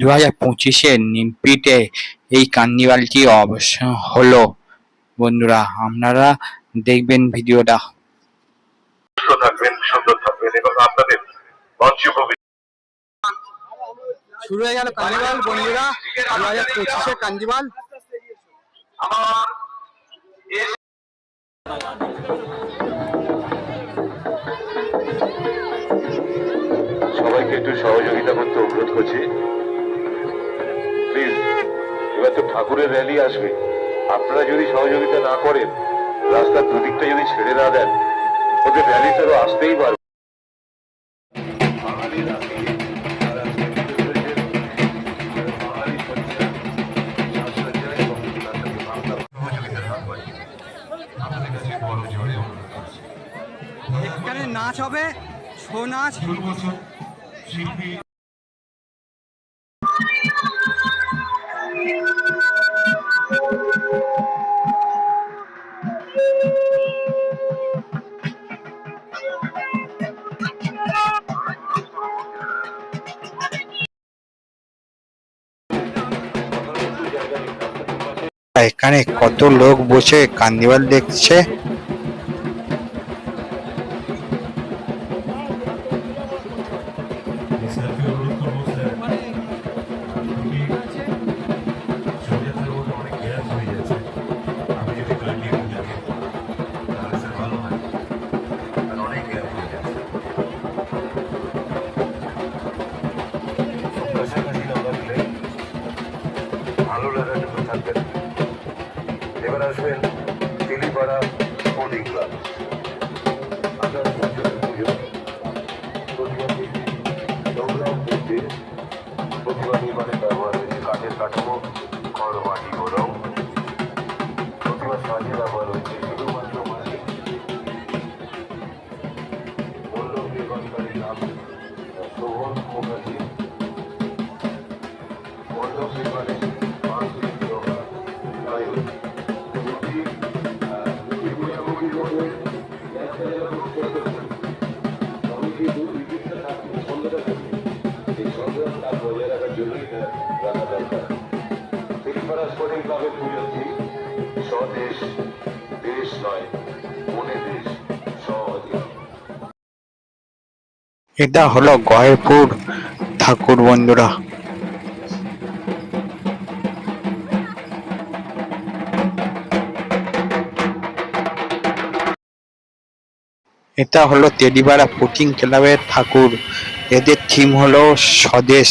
2025-এ নিমপিটে এই কার্নিভালটি হলো। বন্ধুরা, আপনারা দেখবেন ভিডিওটা। থাকবেন, সুন্দর থাকবেন এবং আপনাদের শুরু হয়ে গেল কার্নিভাল বন্ধুরা, 2025-এ কার্নিভাল। সবাইকে একটু সহযোগিতা করতে অনুরোধ করছি প্লিজ। এবার তো ঠাকুরের র্যালি আসবে, আপনারা যদি সহযোগিতা না করেন, রাস্তার দুদিকটা যদি ছেড়ে না দেন, ওদের র্যালি তো আসতেই পারবে। এখানে নাচ হবে, ছৌ নাচ। শিল্পী এখানে কত লোক বসে কার্নিভাল দেখছে। ভালো লাগাটুকু থাকবেন। এবার আসবেন তেলিপাড়া স্পোর্টিং ক্লাব। প্রতিমা নির্মাণে ব্যবহার হয়েছে কাঠের কাঠামো, খড়, মাটি ও রং। প্রতিমা সাজে ব্যবহার হয়েছে শুধুমাত্র মাটি। মণ্ডপ নির্মাণকারীর নাম শোভন মুখার্জি। মণ্ডপ নির্মাণে স্পোর্টিং ক্লাবের পুজোটি স্বদেশ, দেশ নয় মনে দেশ, স্বদেশ। এটা হলো গয়েরপুর ঠাকুর বন্ধুরা। এটা হলো তেলিপাড়া স্পোর্টিং ক্লাবের ঠাকুর। এদের থিম হলো স্বদেশ।